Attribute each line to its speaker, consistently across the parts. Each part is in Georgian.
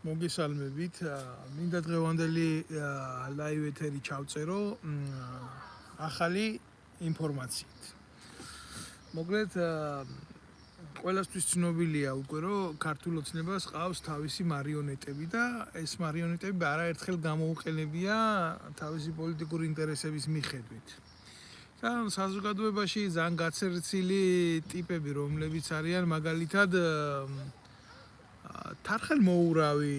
Speaker 1: მოგესალმებით. მინდა დღევანდელი ლაივ ეთერი ჩავწერო ახალი ინფორმაციით. მოკლედ ყველასთვის ცნობილია უკვე რომ ქართულ ოცნებას ყავს თავისი მარიონეტები და ეს მარიონეტები არაერთხელ გამოუყენებია თავისი პოლიტიკური ინტერესების მიხედვით. და საზოგადოებაში ძალიან გაცერცილი ტიპები, რომლებიც არიან მაგალითად თარხელმოურავი,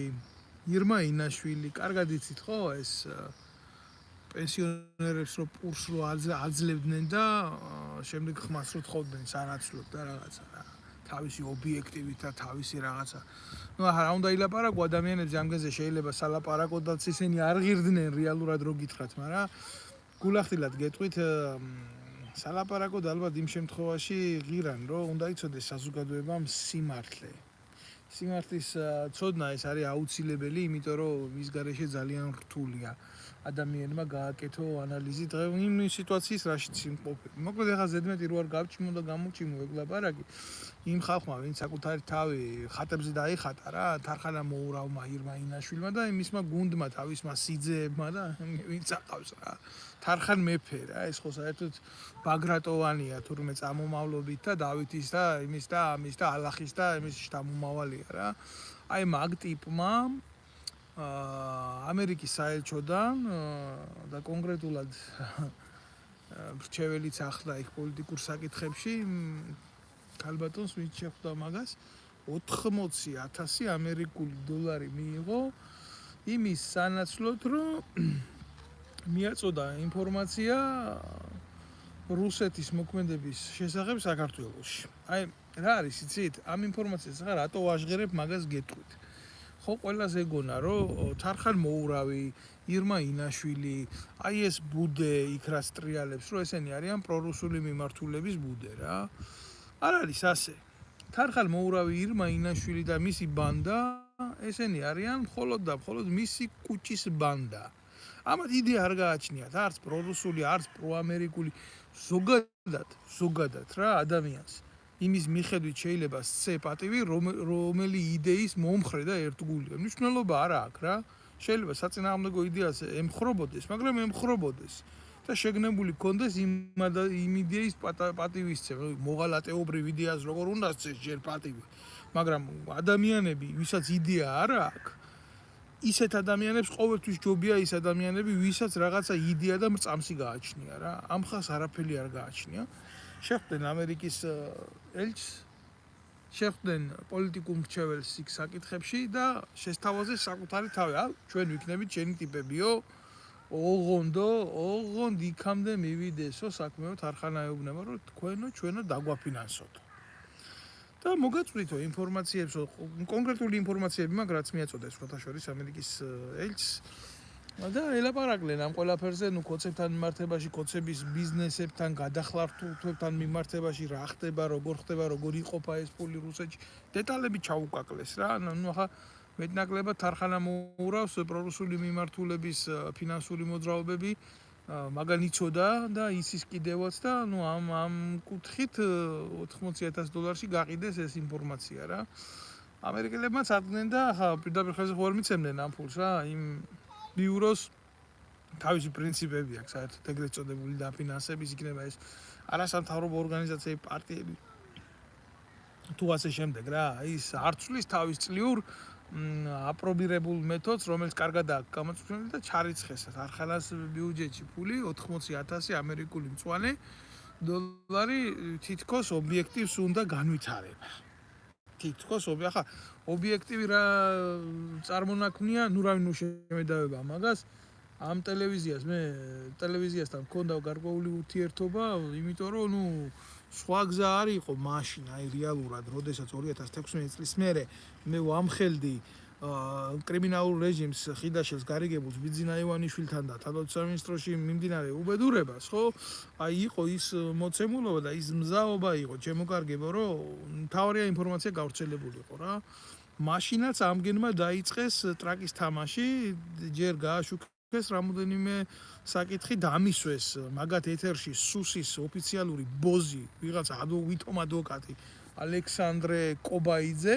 Speaker 1: ირმა ინაშვილი, კარგად იცით ხო ეს პენსიონერებს რო პურს რო აძლევდნენ და შემდეგ ხმას რო თხოვდნენ სანაცვლოდ და რაღაცა თავისი ობიექტივით და თავისი რაღაცა. ნუ რა უნდა ილაპარაკო ადამიანებს ამგენზე შეიძლება სალაპარაკოდაც ისინი არ ღირდნენ რეალურად რო გითხრათ, მაგრამ გულახდილად გეტყვით სალაპარაკოდ ალბათ იმ შემთხვევაში ღირან რომ უნდა იცოდეს საზოგადოებამ სიმართლე. სიმართლის ცოდნა ეს არის აუცილებელი, იმიტომ რომ მის გარეშე ძალიან რთულია ადამიანმა გააკეთო ანალიზი იმ სიტუაციის რაშიც იმყოფება. მოკლედ ახლა ზედმეტი რო არ გავჩიმო და გამოვჩიმო ეგ ლაპარაკი იმ ხალხმა, ვინც საკუთარი თავი ხატებზე დაიხატა რა, თარხელმოურავმა ირმა ინაშვილმა და მისმა გუნდმა, თავისმა სიძეებმა და ვინც აყავს რა. თარხან მეფე რა, ეს ხო საერთოდ ბაგრატოვანია თურმე წამომავლობით და დავითის და იმის და ამის და ალახის და იმის შთამომავალია რა. აი მაგ ტიპმა ამერიკის საელჩოდან და კონკრეტულად მრჩეველიც ახლა იქ პოლიტიკურ საკითხებში ქალბატონს ვინც შეხვდა მაგას 80,000 ამერიკული დოლარი მიიღო იმის სანაცვლოდ რომ მიაწოდა ინფორმაცია რუსეთის მოქმედების შესახებ საქართველოში. აი რა არის იცით? ამ ინფორმაციას ახლა რატო ვაჟღერებ მაგას გეტყვით. ხო ყველას ეგონა რომ თარხელმოურავი, ირმა ინაშვილი, აი ეს ბუდე იქ რას ტრიალებს, რომ ესენი არიან პრორუსული მიმართულების ბუდე რა. არ არის ასე. თარხელმოურავი, ირმა ინაშვილი და მისი ბანდა, ესენი არიან მხოლოდ და მხოლოდ მისი კუჭის ბანდა. ამათ იდეა არ გააჩნიათ, არც პრორუსული, არც პროამერიკული, ზოგადად რა ადამიანს. იმის მიხედვით შეიძლება სცე პატივი, რომელი იდეის მომხრე და ერთგულია. მნიშვნელობა არა აქვს რა. შეიძლება საწინააღმდეგო იდეას ემხრობოდეს, მაგრამ ემხრობოდეს და შეგნებული კონდეს იმ იდეის პატივისცემა, მოღალატეობრივ იდეას როგორ უნდა სცეს ჯერ პატივი. მაგრამ ადამიანები, ვისაც იდეა არ აქვს, ისეთ ადამიანებს ყოველთვის ჯობია ის ადამიანები, ვისაც რაღაცა იდეა და მრწამსი გააჩნია რა. ამ ხალხს არაფერი არ გააჩნია. შეხვდნენ ამერიკის ელჩს, შეხვდნენ პოლიტიკურ მრჩეველს იქ საკითხებში და შესთავაზეს საკუთარი თავი. ჩვენ ვიქნებით ჩვენი ტიპებიო, ოღონდ იქამდე მივიდესო საქმეო თარხანაეუბნება, რომ თქვენო ჩვენო დაგვაფინანსოთ. და მოგაწვდითო ინფორმაციებს, კონკრეტული ინფორმაციები მაგ რაც მიაწოდეს შეთაშორის ამერიკის ელჩს და ელაპარაკდნენ ამ ყველაფერზე, ნუ კოცებთან მიმართებაში, კოცების ბიზნესებთან, გადახლართულთვებთან მიმართებაში, რა ხდება, როგორ იყოფა ეს ფული რუსეთში, დეტალები ჩაუკაკლეს რა. ნუ ახლა მეტნაკლებად თარხელმოურავს პრორუსული მიმართულების ფინანსური მოძრაობები მაგან იცოდა და იცის კიდევაც და ნუ ამ კუთხით $80,000 გაყიდეს ეს ინფორმაცია რა. ამერიკელებმა წარდგნენ და ახლა პირდაპირ ხელზე ხო არ მიცემდნენ ამ ფულს რა, იმ ბიუროს თავისი პრინციპები აქვს, საერთოდ ეგრეთ წოდებული დაფინანსების იქნება ეს არასამთავრობო ორგანიზაციები, პარტიები თუ ასე შემდეგ რა. ის არ ცვლის თავის წლიურ აპრობირებულ მეთოდს, რომელიც კარგად აქვს გამოწვეული და ჩარიცხეს არხალას ბიუჯეტში ფული 80,000 ამერიკული მწვანე დოლარი თითქოს ობიექტივს უნდა განვითარება. თითქოს ახლა ობიექტივი რა წარმონაქმნია, ნუ რავი შემედავება მაგას. ამ ტელევიზიასთან მქონდა გარკვეული ურთიერთობა, იმიტომ რომ ნუ სხვა გზა არ იყო მაშინ, აი რეალურად, როდესაც 2016 წლის მერე მე ვამხელდი კრიმინალურ რეჟიმს ხიდაშელს გარიგებულს ბიძინა ივანიშვილთან და თავდაცვის სამინისტროში მიმდინარე უბედურებას, ხო? აი იყო ის მოცემულობა და ის მზაობა იყო, ჩემოკარგებო, რომ მთავარია ინფორმაცია გავრცელებული იყო რა. მაშინაც ამგენმა დაიწყეს ტრაკის თამაში, ჯერ გააშუქეს რამოდენიმე საკითხი დამისვეს მაგათ ეთერში სუსის ოფიციალური ბოზი, ვიღაცა ვითომ ადვოკატი ალექსანდრე კობაიძე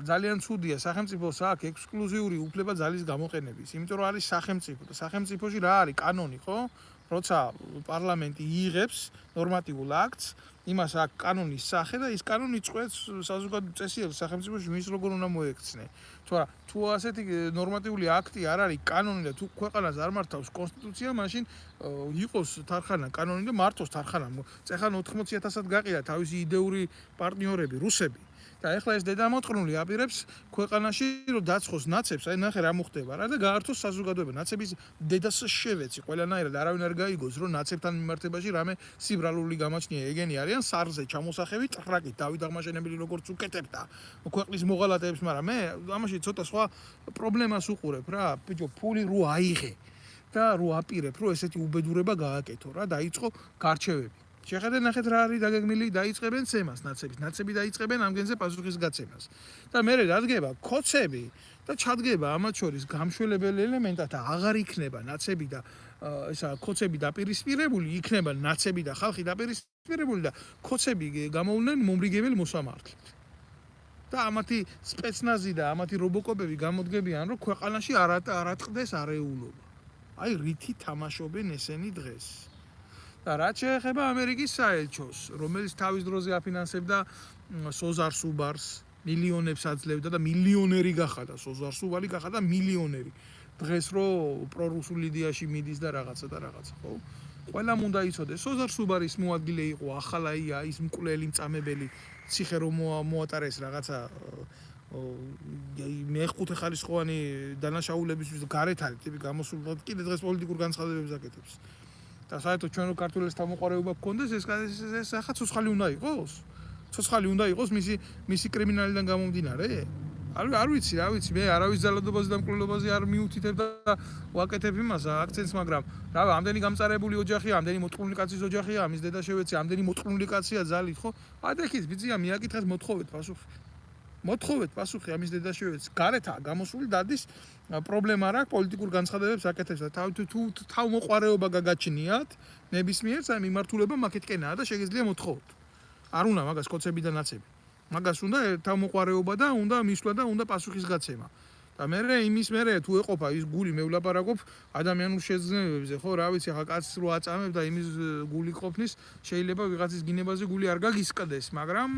Speaker 1: ძალიან ცუდია სახელმწიფოს აქვს ექსკლუზიური უფლება ძალის გამოყენების, იმიტომ რომ არის სახელმწიფო და სახელმწიფოში რა არის კანონი, ხო? როცა პარლამენტი იღებს ნორმატიულ აქტს, იმას აქვს კანონის სახე და ის კანონი წყვეტს საზოგადოებრივ წესიერ სახელმწიფოში მის როგორ უნდა მოექცნე. თუ ასეთი ნორმატიული აქტი არ არის კანონი და თუ ქვეყანას არ მართავს კონსტიტუცია, მაშინ იყოს თარხანა კანონი და მართოს თარხანა. წეხან 80,000-ად გაყიდა თავისი იდეური პარტნიორები, რუსები. და ეხლა ეს დედამოწყნული აპირებს ქვეყანაში რომ დაცხოს ნაცებს, აი ნახე რა მოხდება რა და გაართოს საზოგადოება. ნაცების დედას შევეცი, ყველანაირად არავინ არ გაიგოს რომ ნაცებთან მიმართებაში რამე სიბრალული გამაჩნია, ეგენი არიან სარზე ჩამოსახები ტრაკით დავით აღმაშენებელი როგორც უკეთებდა ქვეყნის მოღალატეებს, მაგრამ მე ამაში ცოტა სხვა პრობლემას უყურებ რა, ბიჭო, ფული რო აიღე და რო აპირებ რომ ესეთი უბედურება გააკეთო რა, დაიწყო გარჩევები. შეხედეთ ნახეთ რა არის დაგეგმილი, დაიწყებენ ცემას ნაცები დაიწყებენ ამგენზე პასუხისგაცემას. და მერე დადგება ქოცები და ჩადგება ამათ შორის გამშველებელი ელემენტად და აღარ იქნება ნაცები და ესა ქოცები დაპირისპირებული, იქნება ნაცები და ხალხი დაპირისპირებული და ქოცები გამოვლენ მომრიგებელ მოსამართლედ. და ამათი სპეცნაზი და ამათი რობოკოპები გამოდგებიან, რომ ქვეყანაში არ ატყდეს არეულობა. აი რითი თამაშობენ ესენი დღეს. და რაც შეეხება ამერიკის საელჩოს, რომელიც თავის დროზე აფინანსებდა სოზარ სუბარს, მილიონებს აძლევდა და მილიონერი გახადა, სოზარ სუბარი გახადა მილიონერი. დღეს რო პრორუსულ იდეაში მიდის და რაღაცა, ხო? ყველამ უნდა იცოდეს, სოზარ სუბარის მოადგილე იყო ახალაია, ის მკვლელი მწამებელი, ციხე რომ მოატარეს რაღაცა მეხუთე ხალისხოვანი დანაშაულებისთვის გარეთ არის ტიპი გამოსულიყო, კიდე დღეს პოლიტიკურ განცხადებებს აკეთებს. და საერთოდ ჩვენ რო ქართულებს თავმოყარეობა გქონდეს, ეს ახლა ცოცხალი უნდა იყოს? ცოცხალი უნდა იყოს მისი კრიმინალიდან გამომდინარე? არ ვიცი, მე არავის ძალადობაზე და მკვლელობაზე არ მიუთითებ და ვაკეთებ იმას აქცენტს, მაგრამ რა, ამდენი გამწარებული ოჯახია, ამდენი მოწყვლული კაცის ოჯახია, ამის დედა შევეცი, ამდენი მოწყვლული კაცია ძალით, ხო? ადექით, ბიძია, მიაკითხეთ, მოთხოვეთ პასუხი ამის დედა შევეცი. გარეთაა გამოსული დადის პრობლემა რა, პოლიტიკურ განცხადებებს აკეთებს და თუ თავმოყარეობა გაგაჩნიათ, ნებისმიერს აი მიმართულება მაკეთკენაა და შეგიძლია მოთხოვოთ. არ უნდა მაგას კოცები და ნაცები. მაგას უნდა თავმოყარეობა და უნდა მისვლა და უნდა პასუხისგაცემა. და მერე თუ ეყოფა ის გული მე ვლაპარაკობ ადამიანურ შეზნებებზე, ხო, რა ვიცი, ახლა კაცს რო აწამებ და იმის გული ყოფნის, შეიძლება ვიღაცის გინებაზე გული არ გაგისკდეს, მაგრამ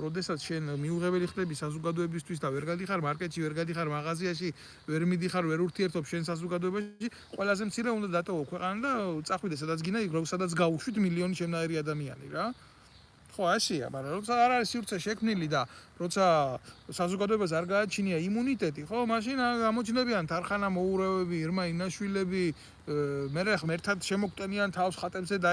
Speaker 1: როდესაც შენ მიუღებელი ხდები საზოგადოებისთვის და ვერ გადიხარ მარკეტში, ვერ გადიხარ მაღაზიაში, ვერ მიდიხარ, ვერ ურთიერთობ შენ საზოგადოებაში, ყველაზე მცირე უნდა დატოვო ქვეყანა და წახვიდე სადაც გინდა, სადაც გაუშვით მილიონი შემნაირი ადამიანი რა. ხო, ასია, მაგრამ როცა არ არის სივრცე შექმნილი და როცა საზოგადოებას არ გააჩნია იმუნიტეტი, ხო, მაშინ გამოჩნდებიან თარხანა მოურევები, ირმა ინაშვილები, მერე ღმერთად შემოგტენიან თავს ხატებზე და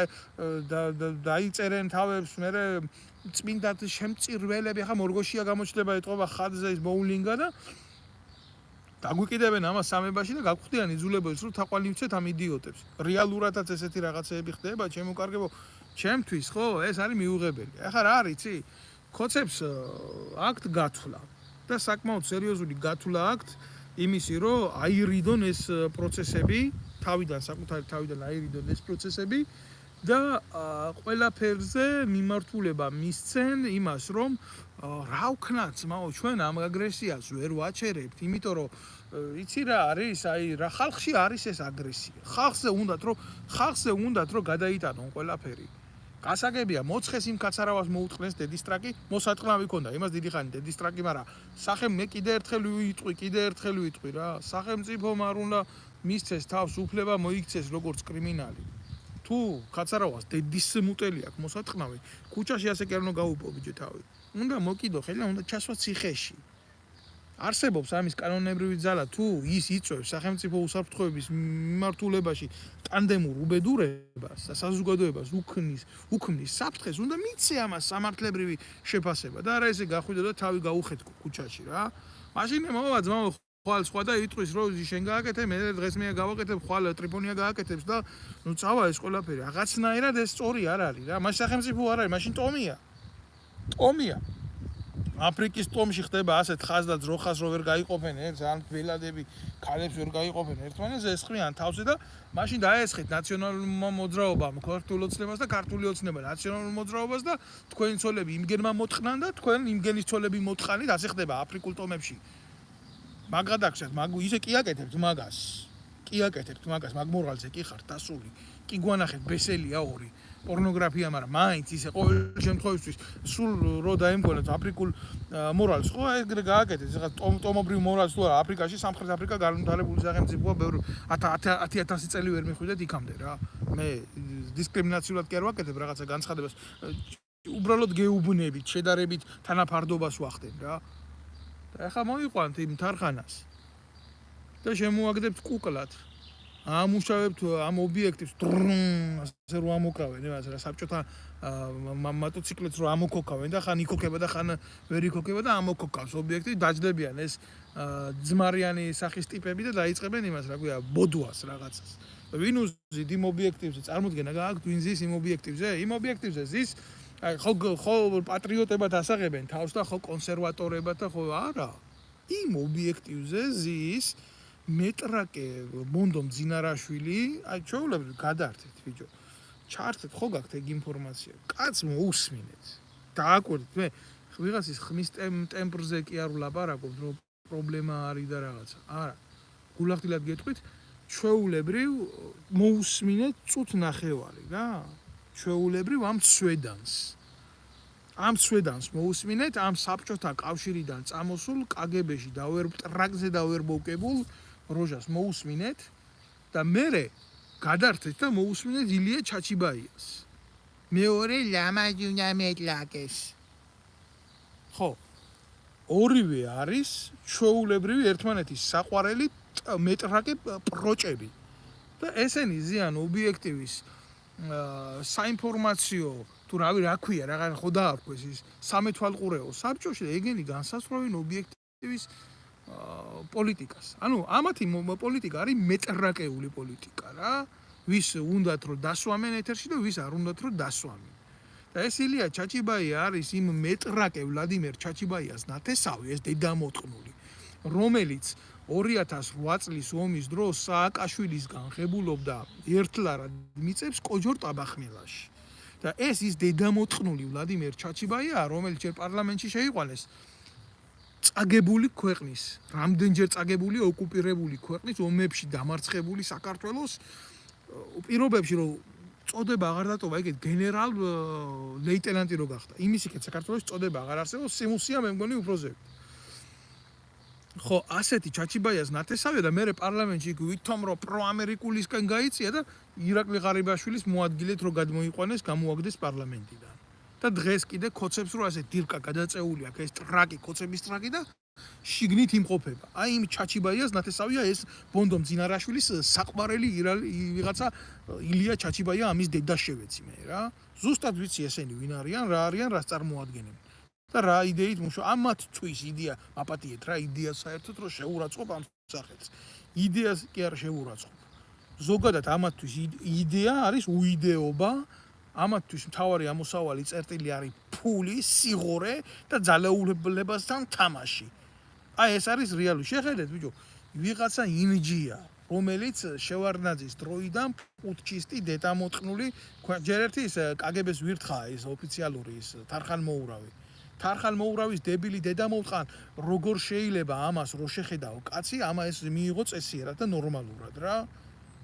Speaker 1: დაიწერენ თავებს, მერე წმინდად შემწირველები, ახლა მორგოშია გამოჩნდება ეთყობა ხატზე ის ბოულინგა და დაგვიკიდებენ ამას სამებაში და გაგვხდიან იძულებელს, რომ თაყვანივცეთ ამ იდიოტებს. რეალურადაც ესეთი რაღაცეები ხდება, ჩემო კარგებო, ჩემთვის, ხო, ეს არის მიუღებელი. ახლა რა არიცი? ქოცებს აქტ გათვლა და საკმაოდ სერიოზული გათვლა აქვთ იმისი, რომ აირიდონ ეს პროცესები, საკუთარი თავიდან აირიდონ ეს პროცესები და ყველაფერზე მიმართულება მისცენ იმას, რომ რა ვქნათ, ჩვენ ამ აგრესიას ვერ ვაჩერებთ, იმიტომ რომ იცი რა არის, აი რა ხალხში არის ეს აგრესია. ხალხზე უნდათ რომ გადაიტანონ ყველაფერი. გასაგებია, მოცხეს იმ კაცარავას მოუტყნეს დედისტრაკი, მოსატყნავი ქონდა, იმას დიდი ხანი დედისტრაკი, მაგრამ მე კიდე ერთხელ ვიტყვი რა. სახელმწიფომ არ უნდა მისცეს თავს უფლება მოიქცეს როგორც კრიმინალი. თუ კაცარავას დედის მუტელი აქვს მოსატყნავი, ქუჩაში ასე კი არ უნდა გაუპო ბიჭო თავი. უნდა მოკიდო ხელი და უნდა ჩასვა ციხეში. არსებობს ამის კანონებრივი ძალა, თუ ის იწვევს სახელმწიფო უსაფრთხოების მიმართულებაში ტანდემურ უბედურებას და საზოგადოებას უქმნის საფრთხეს, უნდა მიცე ამას სამართლებრივი შეფასება და არა ესე გახვიდო და თავი გაუხეთკო ქუჩაში რა. მაშინ მოვა ძმაო ხვალ სხვა და იტყვის რომ შენ გააკეთე, მე დღეს მე გავაკეთებ, ხვალ ტრიპონია გააკეთებს და ნუ წავა ეს ყველაფერი. რაღაცნაირად ეს სწორი არ არის რა. მაშინ სახელმწიფო არ არის, მაშინ ტომია. აფრიკის ტომში ხდება ასეთ ხაზ და ძროხას რო ვერ გაიყოფენ ერთს, ან ველადები ქალებს ვერ გაიყოფენ ერთმანეთს, ესხმიან თავზე და მაშინ დაესხით ნაციონალურმა მოძრაობამ ქართულ ოცნებას და ქართული ოცნება ნაციონალურ მოძრაობას და თქვენი ცოლები იმგენმა მოთხნან და თქვენ იმგენის ცოლები მოთხანით, ასე ხდება აფრიკულ ტომებში. მაგადაგშეთ, ისე კი აკეთებთ მაგას. კი აკეთებთ მაგას, მაგ მორალზე კი ხართ დასული. კი გვანახეთ ბესელია ორი. პორნოგრაფია, მაგრამ მაინც ისე ყოველ შემთხვევაში სულ რო დაემგონათ აფრიკულ მორალს, ხო, ეგრე გააკეთეთ. ეხლა ტომობრივ მორალს თუ არა, აფრიკაში სამხრეთ აფრიკა განვითარებული სახელმწიფოა, ბევრი 10,000 წელი ვერ მიხვიდეთ იქამდე რა. მე დისკრიმინაციულად კი არ ვაკეთებ რაღაცა განცხადებას. უბრალოდ გეუბნებით, შედარებით თანაფარდობას ვახდენ რა. და ეხლა მოიყვანთ იმ თარხანას. და შემოაგდებთ კუკლად. ამუშავებთ ამ ობიექტებს, ასე რომ ამოკავენ, იმას რა საბჭოთა მოტოციკლებს რო ამოკოკავენ და ხან იქოკება და ხან ვერ იქოკება და ამოკოკავს ობიექტი, დაჯდებიან ეს ძმარიანი სახის ტიპები და დაიწყებენ იმას, რა ქვია, ბოდვას რაღაცას. ვინ უზის იმ ობიექტივზე წარმოდგენა გააქვთ, ვინ ზის იმ ობიექტივზე? იმ ობიექტივზე ზის ხო პატრიოტებად ასაღებენ თავს და ხო კონსერვატორებად და ხო არა. იმ ობიექტივზე ზის მეტრაკე მონდო მძინარაშვილი, აი ჩვეულებრივ გადაართეთ ბიჭო. ჩაართეთ ხო გაქვთ ეგ ინფორმაცია. კაც მოусმინეთ. დააკვირდით მე ვიღაცის ხმის ტემპრზე კი არ ვლაპარაკობ, რომ პრობლემა არის და რაღაცა. არა. გულახდილად გეტყვით, ჩვეულებრივ მოусმინეთ წუთ ნახევარი რა. ჩვეულებრივ ამ სვედანს. ამ სვედანს მოусმინეთ ამ საბჭოთა კავშირიდან წამოსულ კგბ-ში და ვერ ტრაკზე და ვერ მოვკებულ როჟას მოусმინეთ და მერე გადართეთ და მოусმინეთ ილია ჩაჩიბაიას. მეორე ლამაჯუნა მეტლაკეს. ხო. ორივე არის ჩვეულებრივი ერთმანეთის საყვარელი მეტრაკე პროჭები. და ესენი ზიან ობიექტივის საინფორმაციო თუ რა ქვია, რაღაც ხო დაარქვეს ის სამეთვალყურეო საბჭოში და ეგენი განსაზღვრავენ ობიექტივის პოლიტიკას. ანუ ამათი პოლიტიკა არის მეტრაკეული პოლიტიკა რა. ვის უნდათ რომ დასვამენ ეთერში და ვის არ უნდათ რომ დასვამენ. და ეს ილია ჩაჩიბაია არის იმ მეტრაკე ვლადიმერ ჩაჩიბაიას ნათესავი, ეს დედამოწყნული, რომელიც 2008 წლის ომის დროს სააკაშვილისგან ღებულობდა ერთლარად მიწებს კოჯორ ტაბახმელაში. და ეს ის დედამოწყნული ვლადიმერ ჩაჩიბაია, რომელიც ჯერ პარლამენტში შეიყვანეს წაგებული ქვეყნის, რამდენჯერ წაგებული ოკუპირებული ქვეყნის ომებში დამარცხებული საქართველოს პირობებში, რომ წოდება აღარ დატოვა, ეგეთ გენერალ ლეიტენანტი რო გახდა. იმის იქეთ საქართველოს წოდება აღარ არსებობს, სიმუსია მე მგონი უფროზები. ხო, ასეთი ჩაჩიბაიას ნათესავია და მე პარლამენტში ვითომ რომ პროამერიკულისკენ გაიწია და ირაკლი ღარიბაშვილის მოადგილეთ რომ გადმოიყვანეს, გამოაგდეს პარლამენტიდან. და დღეს კიდე კოცებს რო ასე დილკა გადაწეული აქვს ეს ტრაკი, კოცების ტრაკი და შიგნით იმყოფება. აი იმ ჩაჩიბაიას ნათესავია ეს ბონდო მძინარაშვილის საყვარელი ვიღაცა ილია ჩაჩიბაია, ამის დედა შევეცი მე რა. ზუსტად ვიცი ესენი ვინ არიან, რა არიან, რას წარმოადგენენ. და რა იდეით მუშაობ ამათთვის იდეა აპატიეთ რა იდეა საერთოდ რომ შეურაცხყოფ ამ სახელს. იდეას კი არ შეურაცხყოფ. ზოგადად ამათთვის იდეა არის უიდეობა, ამათთვის მთავარი ამოსავალი წერტილი არის ფული, სიღორე და ძალაუფლებასთან თამაში. აი ეს არის რეალური. შეხედეთ ბიჭო, ვიღაცა ინჯია, რომელიც შევარდნაძის დროიდან პუტჩისტი დედამოწყნული ჯერ ერთი ის კგბ-ს ვირთხაა ეს ოფიციალური ის თარხანმოურავი. თარხანმოურავის დებილი დედამოწყან როგორ შეიძლება ამას რო შეხედაო კაცი, ამა ეს მიიღო წესიერად და ნორმალურად რა.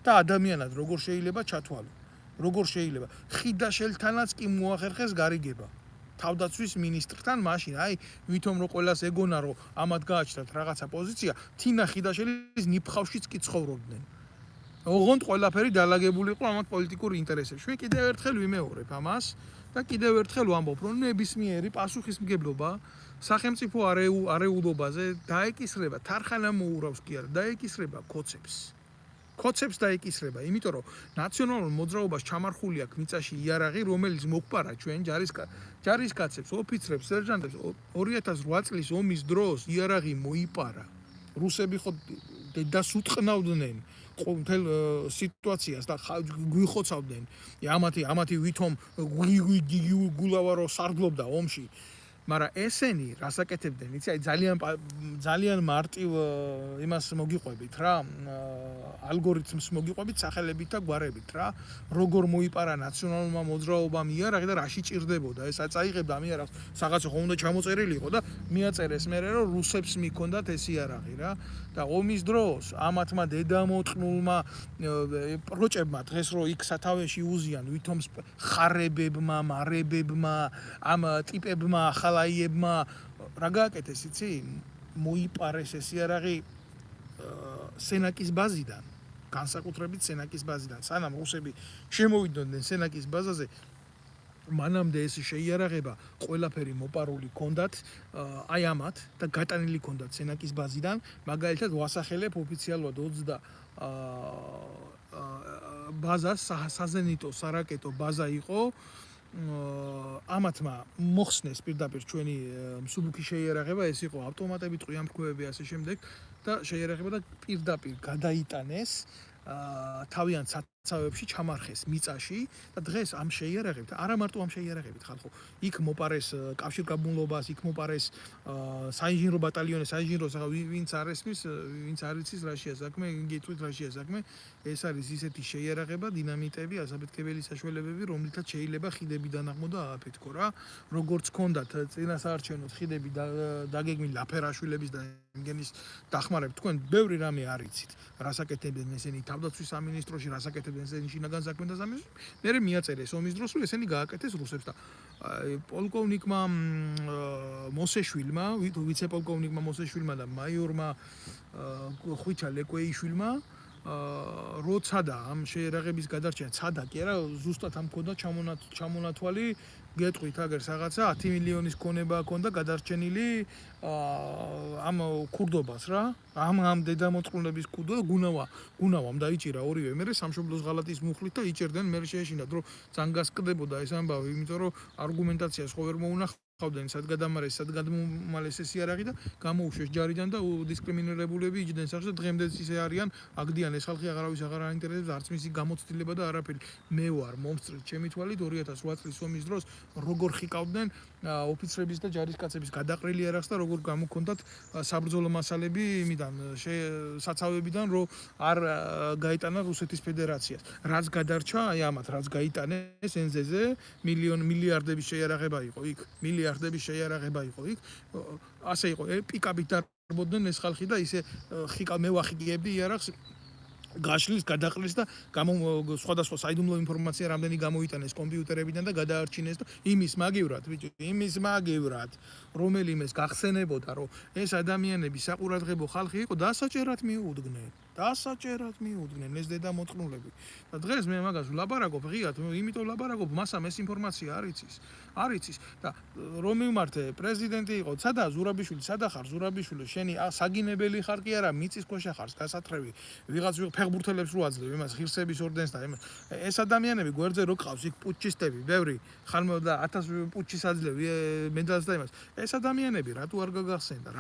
Speaker 1: და ადამიანად როგორ შეიძლება ჩათვალო. როგორ შეიძლება ხიდაშელთანაც კი მოახერხეს გარიგება. თავდაცვის მინისტრთან მაშინ, აი, ვითომ რო ყველას ეგონა რომ ამათ გააჩნდათ რაღაცა პოზიცია, თინა ხიდაშელის ნიფხავშიც კი ცხოვრობდნენ. ოღონდ ყველაფერი დალაგებული იყო ამათ პოლიტიკურ ინტერესებში. მე კიდევ ერთხელ ვიმეორებ ამას და კიდევ ერთხელ ვამბობ, რომ ნებისმიერი პასუხისმგებლობა სახელმწიფო არეულობაზე დაეკისრება თარხანამოურავს კი არა, დაეკისრება კოცებს. კოცებს დაეკისრება, იმიტომ რომ ნაციონალურ მოძრაობას ჩამარხული აქვს მიწაში იარაღი, რომელიც მოყპარა ჩვენ ჯარისკაცებს, ოფიცრებს, სერჟანტებს 2008 წლის ომის დროს იარაღი მოიპარა. რუსები ხო დედას უტყნავდნენ ყოველ სიტუაციას და გვიხოცავდნენ. ამათი ვითომ გულავარო სარდლობდა ომში. მაგრამ ესენი რასაკეთებდნენ, იცი, აი ძალიან მარტივ იმას მოგიყვებით რა, ალგორითმს მოგიყვებით სახელებით და გვარებით რა, როგორ მოიპარა ნაციონალურმა მოძრაობამ იარაღი და რაში ჭირდებოდა, ეს აწაიღებდა ამ იარაღს, რაღაცა ხომ უნდა ჩამოწერილი იყო და მიაწერეს მერე რომ რუსებს მიქონდათ ეს იარაღი რა და ომის დროს ამათმა დედამოწყნულმა პროჭებმა დღეს რო იქ სათავეში უზიან ვითომ ხარებებმა, მარებებმა, ამ ტიპებმა, ახალაიებმა რა გააკეთეს, იცი? მოიპარეს ეს იარაღი სენაკის ბაზიდან, განსაკუთრებით სენაკის ბაზიდან. სანამ რუსები შემოვიდნენ სენაკის ბაზაზე, მანამდე ეს შეიარაღება ყველაფერი მოპარული ჰქონდათ აი ამათ და გატანილი ჰქონდათ სენაკის ბაზიდან, მაგალითად ვასახელებ ოფიციალურად 20 ბაზას, საზენიტო სარაკეტო ბაზა იყო. ამათმა მოხსნეს პირდაპირ ჩვენი მსუბუქი შეიარაღება, ეს იყო ავტომატები, ტყვიამფრქვევები ასე შემდეგ და შეიარაღება და პირდაპირ გადაიტანეს თავიანთ საცავებში ჩამარხეს მიწაში და დღეს ამ შეიარაღებით, არა მარტო ამ შეიარაღებით ხალხო, იქ მოპარეს კავშირგაბმულობას, იქ მოპარეს საინჟინრო ბატალიონი, საინჟინრო ვინც არ ესმის, ვინც არ იცის რაშია საქმე, გეტყვით რაშია საქმე, ეს არის ისეთი შეიარაღება, დინამიტები, ასაფეთქებელი საშუალებები, რომლითაც შეიძლება ხიდები დანაღმო და ააფეთქო რა, როგორც ჰქონდათ წინასაარჩევნო ხიდები დაგეგმილი ლაფერაშვილების და იმგენის დახმარებით, თქვენ ბევრი რამე არ იცით, რასაკეთებდნენ ესენი თავდაცვის სამინისტროში, რასაკეთებდნენ ესენი შინაგან საქმეთა სამინისტროში, მერე მიაწერეს ომის დროს, რომ ესენი გააკეთეს რუსებს და პოლკოვნიკმა მოსეშვილმა, ვიცე-პოლკოვნიკმა მოსეშვილმა და მაიორმა ხვიჩა ლეკვეიშვილმა როცადა ამ შეიარაღების გადარჩენა, ცადა კი არა, ზუსტად ამ ქონდა ჩამონათვალი, გეტყვით აგერ რაღაცა 10 მილიონის ქონება ქონდა გადარჩენილი ამ ქურდობას რა, ამ დედამოწყნულების ქურდობა გუნავამ დაიჭირა ორივე, მერე სამშობლოს ღალატის მუხლით და იჭერდნენ, მერე შეეშინათ, რომ ზანგასკდებოდა ეს ამბავი, იმიტომ რომ არგუმენტაციას ხო ვერ მოუნახავდნენ, სად გადამარეს, სად გადმომალეს ეს იარაღი და გამოუშვეს ჯარიდან და დისკრიმინირებულები იჯდნენ სახში და დღემდეც ისე არიან, აგდიან ეს ხალხი აღარავის აღარ აინტერესებს, არც მისი გამოცდილება და არაფერი. მე ვარ მომსწრეთ ჩემი თვალით 2008 წლის ომის დროს როგორ ხიკავდნენ ოფიცრების და ჯარისკაცების გადაყრილი იარაღს და როგორ გამოქონდათ საბრძოლო მასალები იმიდან საცავებიდან რომ არ გაიტანა რუსეთის ფედერაციას. რაც გადარჩა, აი ამათ რაც გაიტანეს ენზეზე, მილიარდების შეიარაღება იყო იქ, მილიარდების შეიარაღება იყო იქ. ასე იყო, პიკაპით დარბოდნენ ეს ხალხი და ისე მე ვახიგებდი იარაღს გაშლის, გადაყრილს და სხვადასხვა საიდუმლო ინფორმაცია რამდენი გამოიტანეს კომპიუტერებიდან და გადაარჩინეს და იმის მაგივრად, ბიჭო, იმის მაგივრად, რომელიმეს გახსენებოდა, რომ ეს ადამიანები საყურადღებო ხალხი იყო, დასაჭერად მიუდგნენ ეს დედამოწყნულები. და დღეს მე მაგას ვლაპარაკობ ღიად, იმიტომ ვლაპარაკობ, მასამ ეს ინფორმაცია არ იცის და რომ მიმართე პრეზიდენტი იყო, სადა ზურაბიშვილი, სადა ხარ ზურაბიშვილი, შენი საგინებელი ხარ კი არა, მიწის ქვეშა ხარ, გასათრევი, ვიღაც ფეხბურთელებს რო აძლევ, იმას ღირსების ორდენს და იმას. ეს ადამიანები გვერდზე რო ყავს, იქ პუჩისტები, ბევრი, ხანმო და 1000 პუჩის აძლევ მედალს და იმას. ეს ადამიანები რატო არ გაგახსენდა?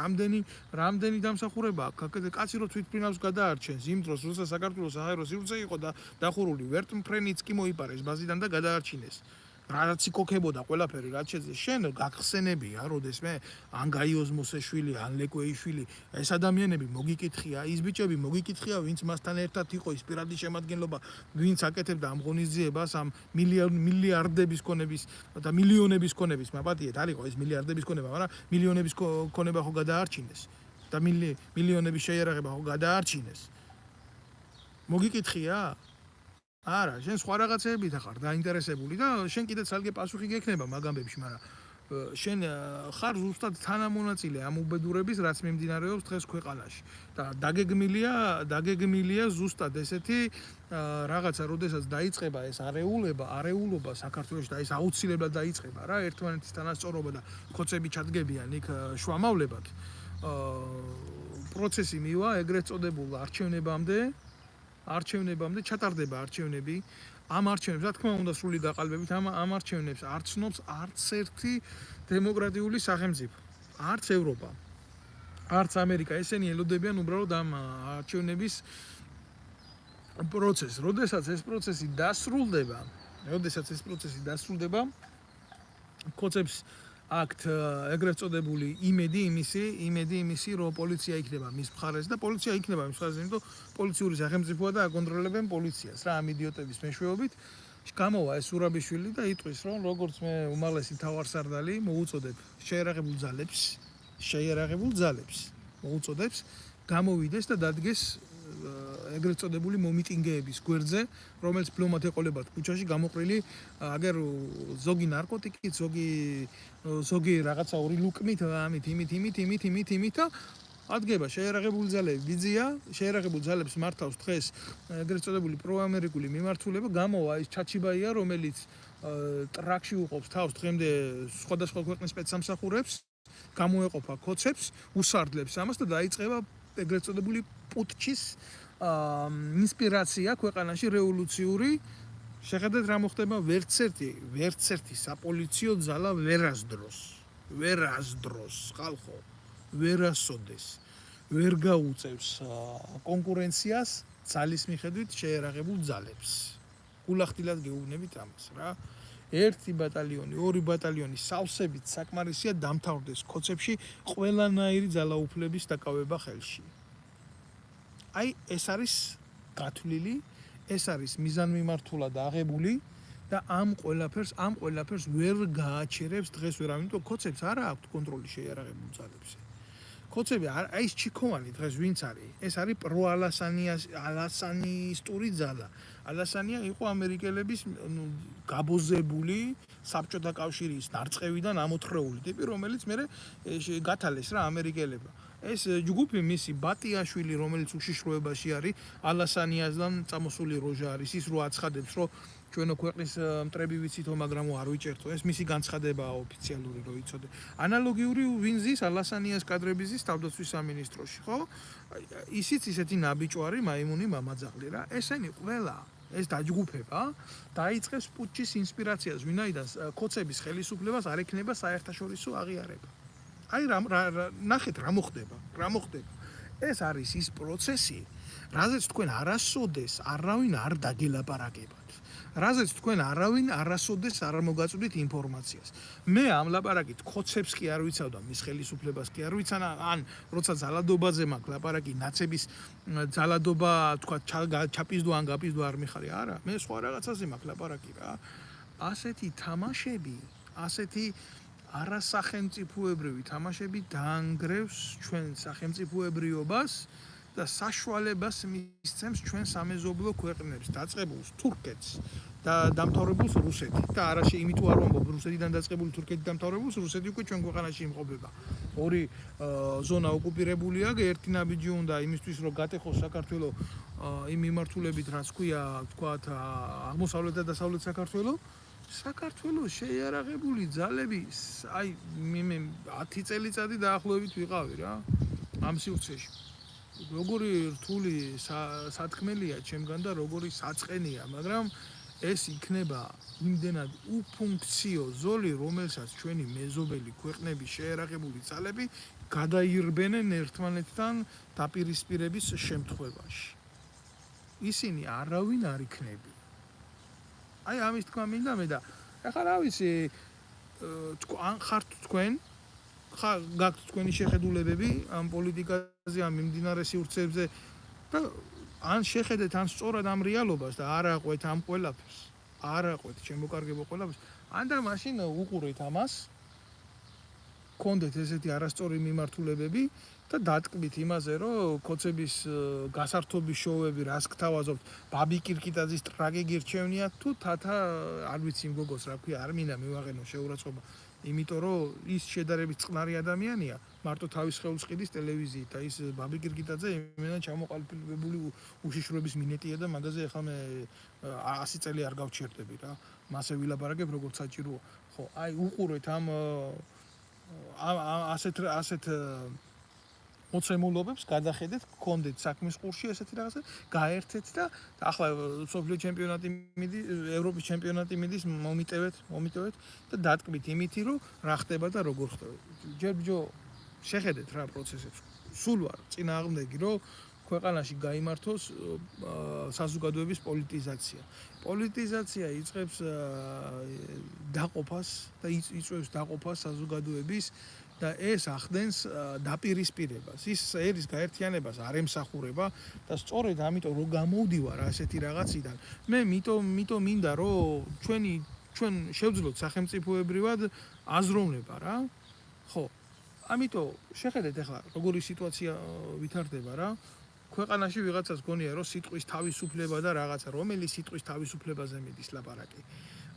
Speaker 1: რამდენი დამსახურება აქვს? კაცი რო თვითმფრინავს გადაარჩენს, იმ დროს როცა საქართველოს საჰაერო სივრცე იყო და დახურული ვერტმფრენიც კი მოიპარეს ბაზიდან და გადაარჩინეს. რაც იქოქებოდა ყველაფერი, რაც შეძლეს, შენ გახსენებია, როდესმე ან გაიოზ მოსეშვილი, ან ლეკვეიშვილი, ეს ადამიანები მოგიკითხია, ის ბიჭები მოგიკითხია, ვინც მასთან ერთად იყო, ის პირადი შემადგენლობა, ვინც აკეთებდა ამ ღონისძიებას, ამ მილიარდების ქონების და მილიონების ქონების, მაპატიეთ, არ იყო ეს მილიარდების ქონება, მაგრამ მილიონების ქონება ხო გადაარჩინეს და მილიონების შეიარაღება ხო გადაარჩინეს. მოგიკითხია? არა, შენ სხვა რაღაცეებით ხარ დაინტერესებული და შენ კიდე ცალკე პასუხი გექნება მაგ ამბებში, მაგრამ შენ ხარ ზუსტად თანამონაწილე ამ უბედურების, რაც მიმდინარეობს დღეს ქვეყანაში და დაგეგმილია ზუსტად ესეთი რაღაცა, როდესაც დაიწყება ეს არეულობა საქართველოში და ეს აუცილებლად დაიწყება რა, ერთმანეთის თანასწორობა და ხოცები ჩადგებიან იქ შუამავლებად. პროცესი მივა ეგრეთ წოდებულ არჩევნებამდე ჩატარდება არჩევნები. ამ არჩევნებს, რა თქმა უნდა, სრული გაყალბებით, ამ არჩევნებს არ ცნობს არც ერთი დემოკრატიული სახელმწიფო, არც ევროპა, არც ამერიკა. ესენი ელოდებიან უბრალოდ ამ არჩევნების პროცესს. როდესაც ეს პროცესი დასრულდება, ხოცებს აქვთ ეგრეთ წოდებული იმედი იმისი, რომ პოლიცია იქნება მის მხარეს და პოლიცია იქნება მის მხარეს, იმიტომ პოლიციური სახელმწიფოა და აკონტროლებენ პოლიციას რა ამ იდიოტების მეშვეობით. გამოვა ეს ურაბიშვილი და იტყვის, რომ როგორც მე უმაღლესი მთავარსარდალი მოუწოდებ შეიარაღებულ ძალებს მოუწოდებს გამოვიდეს და დადგეს ეგრეთ წოდებული მომიტინგეების გვერდზე, რომელიც ფლომად ეყოლებათ ქუჩაში გამოყრილი, აგერ ზოგი ნარკოტიკით, ზოგი რაღაცა ორი ლუკმით, იმით და ადგება შეიარაღებული ძალები ბიძია, შეიარაღებულ ძალებს მართავს დღეს ეგრეთ წოდებული პროამერიკული მიმართულება, გამოვა ის ჩაჩიბაია, რომელიც ტრაქში უყობს თავს დღემდე სხვადასხვა ქვეყნის სპეცსამსახურებს, გამოეყოფა ქოცებს, უსარდლებს ამას და დაიწყება ეგრეთ წოდებული პუტჩის ინსპირაცია ქვეყანაში რევოლუციური. შეხედეთ რა მოხდება, ვერც ერთი საპოლიციო ძალა ვერ ასდროს ხალხო, ვერ ასოდეს, ვერ გაუწევს კონკურენციას ძალის მიხედვით შეიარაღებულ ძალებს. გულახდილად გეუბნებით ამას რა. 1 ბატალიონი, 2 ბატალიონი სავსებით საკმარისია დამთავრდეს ქოცებში ყველანაირი ძალაუფლების დაკავება ხელში. აი ეს არის გათვლილი, ეს არის მიზანმიმართულად აღებული და ამ ყველაფერს ვერ გააჩერებს დღეს ვერავინ, იმიტომ ქოცებს არა აქვთ კონტროლი შეიარაღებულ ძალებზე. ქოცები აი ეს ჩიქოვანი დღეს ვინც არის? ეს არის ალასანისტური ძალა. ალასანია იყო ამერიკელების გაბოზებული საბჭოთა კავშირის დარწევიდან ამოთხრეული ტიპი, რომელიც მე გათალეს რა ამერიკელებმა. ეს ჯგუფი მისი ბატიაშვილი, რომელიც უშიშროებაში არის, ალასანიასთან წამოსული როჟა არის, ის რო აცხადებს, რომ ჩვენო ქვეყნის მტრები ვიცითო, მაგრამ არ ვიჭერთო. ეს მისი განცხადებაა ოფიციალური, რო იცოდე. ანალოგიური ვინზის ალასანიას კადრების თავდაცვის სამინისტროში, ხო? ისიც ისეთი ნაბიჯვარი, მაიმუნი მამაძაღლი რა. ესენი ყველა ეს დაჯგუფება დაიწყებს პუტჩის ინსპირაციას, ვინაიდან ქოცების ხელისუფლებას არ ექნება საერთაშორისო აღიარება. აი ნახეთ რა მოხდება. ეს არის ის პროცესი, რაზეც თქვენ არასოდეს არავინ არ დაგელაპარაკებათ. რაზეც თქვენ არავინ არასოდეს არ მოგაწვდით ინფორმაციას. მე ამ ლაპარაკით ქოცებს კი არ ვიცავ და მის ხელისუფლებას კი არ ვიცანა, ან როცა ძალადობაზე მაქვს ლაპარაკი, ნაცების ძალადობა, თქვა ჩაპიზდო ან გაპიზდო არ მიხარი, არა, მე სხვა რაღაცაზე მაქვს ლაპარაკი რა. ასეთი თამაშები, ასეთი არასახელმწიფოებრივი თამაშები დაანგრევს ჩვენ სახელმწიფოებრიობას და საშუალებას მისცემს ჩვენ სამეზობლო ქვეყნებს, დაწყებულს თურქეთს და დამთავრებულს რუსეთით. და არაში იმით არ ვამბობ, რუსეთიდან დაწყებული თურქეთით დამთავრებულს, რუსეთი უკვე ჩვენ ქვეყანაში იმყოფება. ორი ზონა ოკუპირებულია, ერთი ნაბიჯი უნდა იმისთვის, რომ გატეხოს საქართველოს იმ მიმართულებით, რაც ქვია, თქვათ, აღმოსავლეთ და დასავლეთ საქართველოს შეიარაღებული ძალები, აი მე 10 წელიწადი დაახლოებით ვიყავი რა ამ სივრცეში. როგორი რთული სათქმელია ჩემგან და როგორი საწყენია, მაგრამ ეს იქნება იმდენად უფუნქციო ზოლი, რომელსაც ჩვენი მეზობელი ქვეყნების შეიარაღებული ძალები გადაირბენენ ერთმანეთთან დაპირისპირების შემთხვევაში. ისინი არავინ არ იქნება. აი ამის თქვა მინდა მე და ახლა რა ვიცი, ან ხართ თქვენ გაქვთ თქვენი შეხედულებები ამ პოლიტიკაზე, ამ მიმდინარე სივრცეებზე და ან შეხედეთ ან სწორად ამ რეალობას და არ აყვეთ ამ ყველაფერს, არ აყვეთ შემოკარგებო ყველაფერს, ან და მაშინ უყურეთ ამას, გქონდეთ ესეთი არასწორი მიმართულებები და დატკბით იმაზე, რომ ქოცების გასართობის შოუები რას გთავაზობთ, ბაბი კირკიტაძის ტრაგიკი რჩევნია თუ თათა არ ვიცი იმ გოგოს რა ქვია, არ მინდა მივაღენო შეურაცხყოფა, იმიტომ რომ ის შედარებით წყნარი ადამიანია, მარტო თავის ხელს ყიდის ტელევიზიით და ის ბაბი კირკიტაძე იმენა ჩამოყალიბებული უშიშროების მინეტია და მაგაზე ახლა მე 100 წელი არ გავჩერდები რა, მასე ვილაპარაკებ როგორც საჭიროა. ხო, აი უყურეთ ამ ასეთ მოცემულობებს გადახედეთ, გქონდეთ საქმის ყურში ესეთი რაღაცა, გაერთეთ და ახლა სოფლიო ჩემპიონატი მიდის, ევროპის ჩემპიონატი მიდის, მომიტევეთ და დატკბით იმითი, რომ რა ხდება და როგორ ხდება. ჯერ ბიჭო, შეხედეთ რა პროცესებს. სულ ვარ წინააღმდეგი, რომ ქვეყანაში გაიმართოს საზოგადოების პოლიტიზაცია. პოლიტიზაცია იწყებს დაყოფას და იწვევს დაყოფას საზოგადოების და ეს ახდენს დაპირისპირებას. ის ერის გაერთიანებას არ ემსახურება და სწორედ ამიტომ რომ გამოვდივარ ასეთი რაღაციდან, მე მიტომ მინდა რომ ჩვენ შევძლოთ სახელმწიფოებრივად აზროვნება რა. ხო. ამიტომ შეხედეთ ახლა როგორი სიტუაცია ვითარდება რა. ქვეყანაში ვიღაცას გონია რომ სიტყვის თავისუფლება და რაღაცა რომელიც სიტყვის თავისუფლებაზე მიდის ლაპარაკი.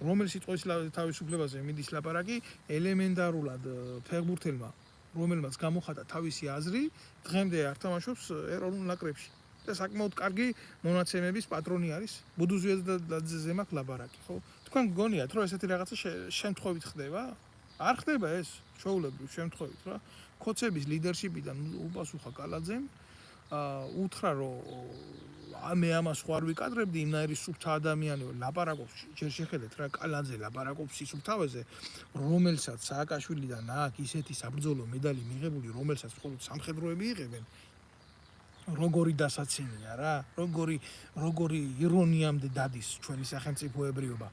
Speaker 1: რომელიც სიტყვის თავისუფლებაზე მიდის ლაპარაკი ელემენტარულად ფეხბურთელმა რომელმაც გამოხატა თავისი აზრი დღემდე არ თამაშობს ეროვნულ ნაკრებში და საკმაოდ კარგი მონაცემების პატრონი არის ბუდუზიაძეზე მაქვს ლაპარაკი ხო თქვენ გგონიათ რომ ესეთი რაღაცა შემთხვევით ხდება არ ხდება ეს ჩვეულებრივ შემთხვევით რა ქოცების ლიდერშიპიდან უპასუხა კალაძემ უთხრა რომ მე ამას ხო არ ვიკადრებდი იმნაირი სუფთა ადამიანი ლაპარაკობს ჯერ შეხედეთ რა კალაძე ლაპარაკობს სისუფთავეზე რომელსაც სააკაშვილიდან აქვს ისეთი საბრძოლო медаლი მიღებული რომელსაც მხოლოდ სამხედროები იღებენ როგორი დასაცინია რა როგორი ირონიამდე დადის ჩვენი სახელმწიფოებრიობა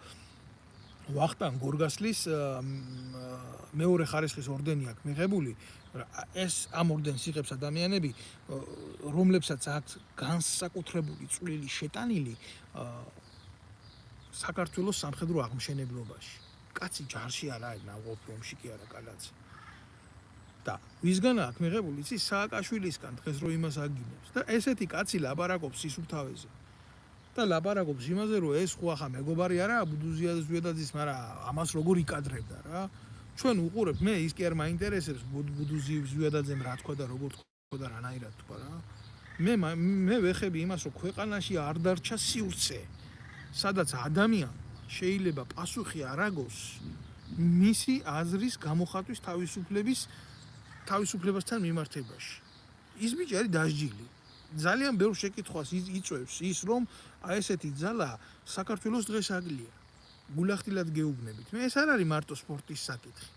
Speaker 1: ვახტანგ გორგასლის მეორე ხარისხის ორდენი აქვს მიღებული ეს ამ ორდენს იღებს ადამიანები რომლებსაც აქვს განსაკუთრებული წვლილი შეტანილი საქართველოს სამხედრო აღმშენებლობაში კაცი ჯარში არა ნავყოფი ომში კი არა კალაძე და ვისგან აქვს მიღებული იცი სააკაშვილისგან დღეს რო იმას აგინებს და ესეთი კაცი ლაპარაკობს სისუფთავეზე და ლაპარაკობს იმაზე რომ ეს ხო ახლა მეგობარი არაა ბუდუზიაძის მაგრამ ამას როგორ იკადრებდა რა ჩვენ უყურებთ მე ის კი არ მაინტერესებს ბუდუზიაძემ რა თქვა და როგორ თქვა და რანაირად თქვა რა მე ვეხები იმას რომ ქვეყანაში არ დარჩა სივრცე სადაც ადამიან შეიძლება პასუხი არ აგოს მისი აზრის გამოხატვის თავისუფლებასთან მიმართებაში ის ბიჭი არის დასჯილი ძალიან ბევრ შეკითხვას იწვევს ის რომ აი ესეთი ძალა საქართველოს დღეს აგლია გულახდილად გეუბნებით მე ეს არ არის მარტო სპორტის საკითხი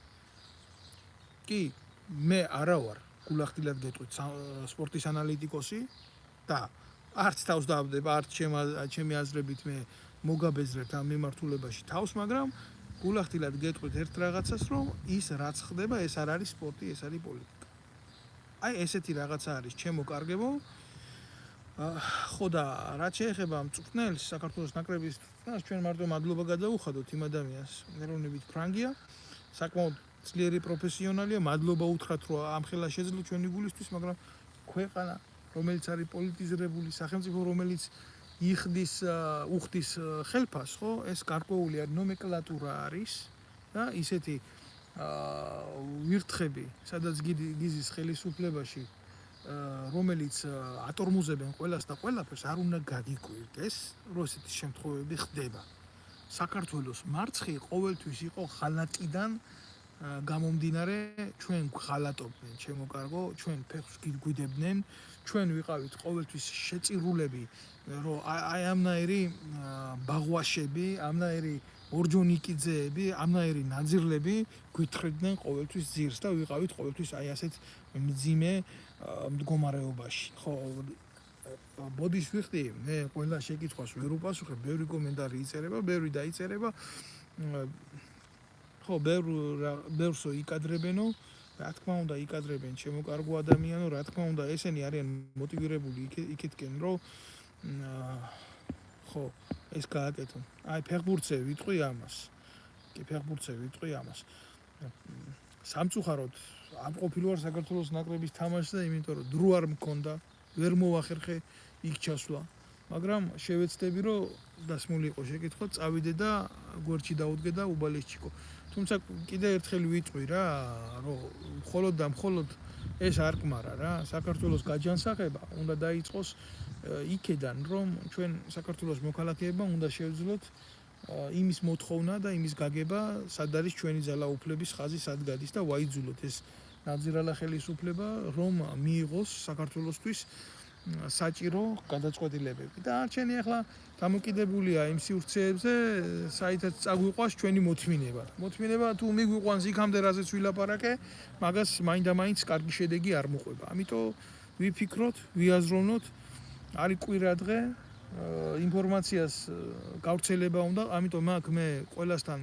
Speaker 1: კი მე არა ვარ გულახდილად გეტყვით სპორტის ანალიტიკოსი და არც თავს დავდება არც ჩემი აზრებით მე მოგაბეზრებთ ამ მიმართულებაში თავს მაგრამ გულახდილად გეტყვით ერთ რაღაცას რომ ის რაც ხდება ეს არ არის სპორტი ეს არის პოლიტიკა აი ესეთი რაღაცა არის ჩემო კარგებო ხო და რაც შეეხება მწვრთნელს საქართველოს ნაკრების მწვრთნელს ჩვენ მარტო მადლობა გადაუხადოთ იმ ადამიანს ეროვნებით ფრანგია საკმაოდ ძლიერი პროფესიონალია მადლობა უთხრათ რომ ამ ხელა შეძლო ჩვენი გულისთვის მაგრამ ქვეყანა რომელიც არის პოლიტიზირებული სახელმწიფო რომელიც უხდის ხელფას ხო ეს გარკვეული ნომენკლატურა არის და ისეთი ვირთხები სადაც გიზის ხელისუფლებაში რომელიც ატორმუზებენ ყველას და ყველაფერს არ უნდა გაგიკვირდეს რომ ესეთი შემთხვევები ხდება საქართველოს მარცხი ყოველთვის იყო ხალატიდან გამომდინარე ჩვენ ხალატობდნენ ჩემო კარგო ჩვენ ფეხს გვიდებდნენ ჩვენ ვიყავით ყოველთვის შეწირულები რომ აი ამნაირი ბაღვაშები ამნაირი ორჯონიკიძეები ამნაირი ნაძირლები გვითხრიდნენ ყოველთვის ძირს და ვიყავით ყოველთვის აი ასეთ მძიმე მდგომარეობაში ხო ბოდის ვიხდი მე ყველა შეკითხვას ვერ უპასუხებ ბევრი კომენტარი იწერება ბევრი დაიწერება ხო ბევრსო იკადრებენო რა თქმა უნდა იკადრებენ ჩემო კარგო ადამიანო რა თქმა უნდა ესენი არიან მოტივირებული იქითკენ რომ ხო ეს გააკეთონ აი ფეხბურთზე ვიტყვი ამას კი ფეხბურთზე ვიტყვი ამას სამწუხაროდ არ ყოფილვარ საქართველოს ნაკრების თამაშზე იმიტომ რომ დრო არ მქონდა ვერ მოვახერხე იქ ჩასვლა მაგრამ შევეცდები რომ დასმული იყო შეკითხვა წავიდე და გვერდში დაუდგე და უბალისჩიკო თუმცა კიდე ერთხელ ვიტყვი რა რომ მხოლოდ და მხოლოდ ეს არ კმარა რა საქართველოს გაჯანსაღება უნდა დაიწყოს იქედან რომ ჩვენ საქართველოს მოქალაქეებმა უნდა შევძლოთ იმის მოთხოვნა და იმის გაგება სად არის ჩვენი ძალაუფლების ხაზი სად გადის და ვაიძულოთ ეს ნაძირალა ხელისუფლება რომ მიიღოს საქართველოსთვის საჭირო გადაწყვეტილებები და არჩენი ახლა დამოკიდებულია იმ სივრცეებზე საითაც წაგვიყვას ჩვენი მოთმინება თუ მიგვიყვანს იქამდე რაზეც ვილაპარაკე მაგას მაინდა-მაინც კარგი შედეგი არ მოყვება ამიტომ ვიფიქროთ ვიაზროვნოთ არის კვირა დღე ინფორმაციას გავრცელება უნდა, ამიტომ აქ მე ყველასთან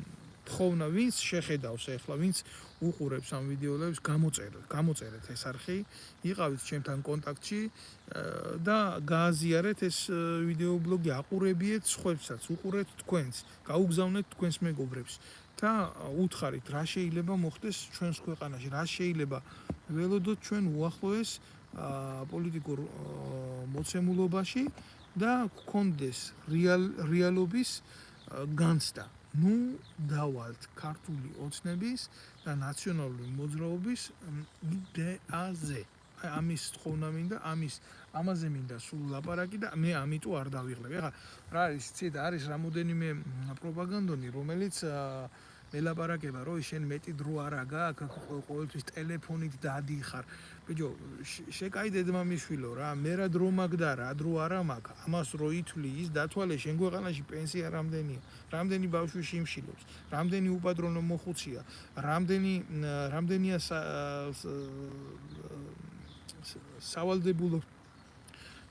Speaker 1: თხოვნა, ვინც შეხედავს ახლა, ვინც უყურებს ამ ვიდეოებს, გამოწერეთ ეს არხი, იყავით ჩემთან კონტაქტში და გააზიარეთ ეს ვიდეო ბლოგი, აყურებიეთ სხვებსაც, უყურეთ თქვენს, გაუგზავნეთ თქვენს მეგობრებს და უთხარით, რა შეიძლება მოხდეს ჩვენს ქვეყანაში, რა შეიძლება ველოდოთ ჩვენ უახლოეს პოლიტიკურ მოცემულობაში და გქონდეს რეალობის განცდა. ნუ დავალთ ქართული ოცნების და ნაციონალური მოძრაობის იდეაზე. ამის თხოვნა მინდა, ამაზე მინდა სულ ლაპარაკი და მე ამიტომ არ დავიღლებ. ეხლა რა არის, იცით, არის რამოდენიმე პროპაგანდონი, რომელიც მელაპარაკება, რომ შენ მეტი დრო არა გაქვს, ყოველთვის ტელეფონით დადიხარ. ბიჭო, შეკაიდე ძმამიშვილო რა, მე რა დრო მაქვს და რა დრო არა მაქვს. ამას რო ითვლი, ის დათვალე შენ ქვეყანაში პენსია რამდენია, რამდენი ბავშვი შიმშილობს, რამდენი უპატრონო მოხუცია, რამდენია სავალდებულო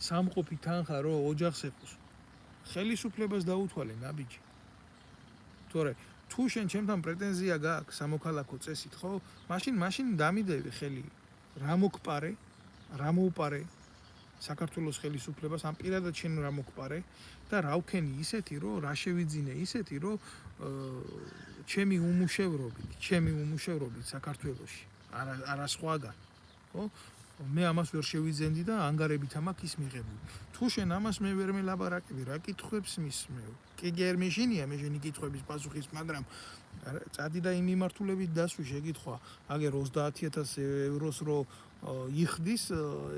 Speaker 1: სამყოფი თანხა რო ოჯახს ეყოს. ხელისუფლებას დაუთვალე ნაბიჯი. თორე თუ შენ ჩემთან პრეტენზია გაქვს სამოქალაქო წესით, ხო? მაშინ დამიდევი ხელი. რა მოგპარე? რა მოუპარე საქართველოს ხელისუფლებას, ამ პირადად შენ რა მოგპარე და რა ვქენი ისეთი, რომ რა შევიძინე ისეთი, რომ ჩემი უმუშევრობით საქართველოში, არა სხვაგან, ხო? მე ამას ვერ შევიძენდი და ანგარებით ამაქვს ის მიღებული. თუ შენ ამას მე ვერ მელაპარაკები, რა კითხვებს მისმე? კი გერმიშინია მე შენი კითხვების პასუხის, მაგრამ წადი და იმ მიმართულებით დასვი შეკითხვა, აგერ 30,000 ევროს რო იხდის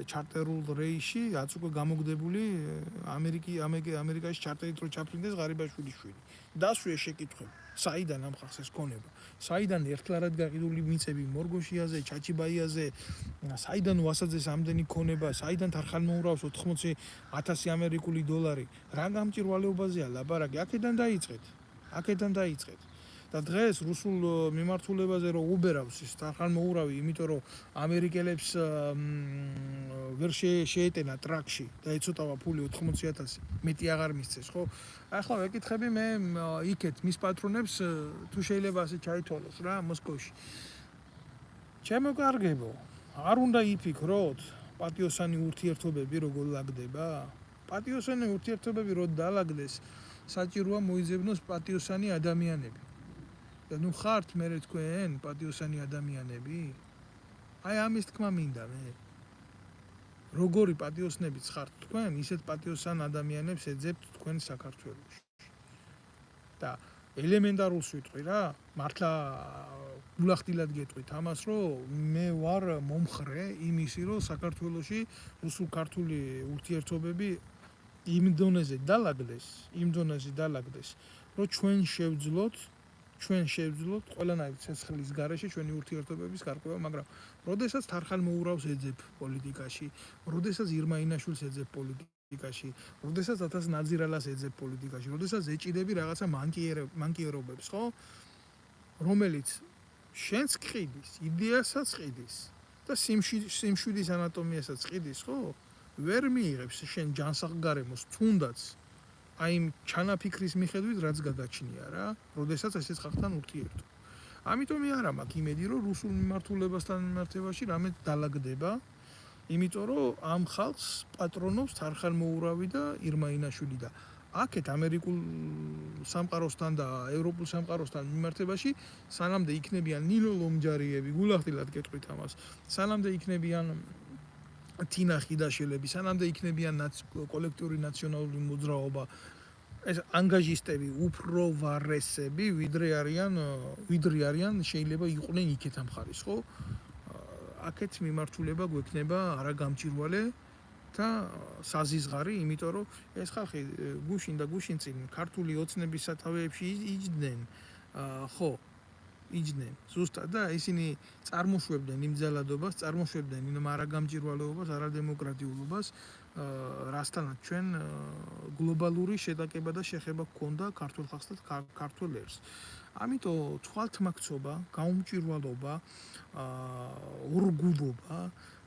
Speaker 1: ჩარტერულ რეისში, რაც უკვე გამოგდებული ამერიკაში ჩარტერით რო ჩაფრინდეს ღარიბაშვილი შვილი. დასვი ეს შეკითხვები. საიდან ამ ხალხს ეს ქონება? საიდან ერთლარად გაყიდული მიწები მორგოშიაზე, ჩაჩიბაიაზე, საიდან ვასაძეს ამდენი ქონება, საიდან თარხანმოურავს 80,000 ამერიკული დოლარი? რა გამჭირვალეობაზეა ლაპარაკი? აქედან დაიწყეთ. და დღეს რუსულ მიმართულებაზე რო უბერავს ის თარხანმოურავი, იმიტომ რომ ამერიკელებს ვერ შეეტენა ტრაქში და ეცოტავა ფული 80,000, მეტი აღარ მისცეს, ხო? ახლა ვეკითხები მე იქეთ მის პატრონებს, თუ შეიძლება ასე ჩაითვალოს რა მოსკოვში. ჩემო კარგებო, არ უნდა იფიქროთ პატიოსანი ურთიერთობები როგორ ლაგდება? პატიოსანი ურთიერთობები რო დალაგდეს, საჭიროა მოიძებნოს პატიოსანი ადამიანები. და ნუ ხართ მე თქვენ პატიოსანი ადამიანები? აი ამის თქმა მინდა მე. როგორი პატიოსნებიც ხართ თქვენ, ისეთ პატიოსან ადამიანებს ეძებთ თქვენ საქართველოში. და ელემენტარულს ვიტყვი რა, მართლა გულახდილად გეტყვით ამას, რომ მე ვარ მომხრე იმისი, რომ საქართველოში რუსულ-ქართული ურთიერთობები იმ დონეზე დალაგდეს, რომ ჩვენ შევძლოთ ყველანაირი ცეცხლის გარეშე ჩვენი ურთიერთობების გარკვევა, მაგრამ როდესაც თარხანმოურავს ეძებ პოლიტიკაში, როდესაც ირმა-ინაშვილს ეძებ პოლიტიკაში, როდესაც ათას ნაძირალას ეძებ პოლიტიკაში, როდესაც ეჭიდები რაღაცა მანკიერობებს, ხო? რომელიც შენს ყიდის, იდეასაც ყიდის და სიმშვიდის ანატომიასაც ყიდის, ხო? ვერ მიიღებს შენ ჯანსაღგარემოს თუნდაც აი იმ ჩანაფიქრის მიხედვით რაც გადაჩნია რა, როდესაც ესეც ხალხთან ურთიერთო. ამიტომ მე არა მაქვს იმედი, რომ რუსულ მიმართულებასთან მიმართებაში რამე დალაგდება, იმიტომ რომ ამ ხალხს პატრონობს თარხანმოურავი და ირმა-ინაშვილი და აქეთ ამერიკულ სამყაროსთან და ევროპულ სამყაროსთან მიმართებაში სანამდე იქნებიან ნინო ლომჯარიები, გულახდილად გეტყვით ამას, სანამდე იქნებიან თინა ხიდაშელები, სანამდე იქნებიან კოლექტიური ნაციონალური მოძრაობა, ეს ანგაჟისტები უფრო ვარესები, ვიდრე არიან შეიძლება იყვნენ იქეთ ამ ხარის, ხო? აქეთ მიმართულება გვექნება არა გამჭირვალე და საზიზღარი, იმიტომ რომ ეს ხალხი გუშინ და გუშინწინ ქართული ოცნების სათავეებში იჯდნენ, ხო? იჯდნენ ზუსტად და ისინი წარმოშვებდნენ იმ ძალადობას, წარმოშვებდნენ იმ არაგამჭირვალეობას, არადემოკრატიულობას, რასთანაც ჩვენ გლობალური შეტაკება და შეხება გქონდა ქართულ ხალხს და ქართულ ერს. ამიტომ თვალთმაქცობა, გაუმჭირვალობა, ორგულობა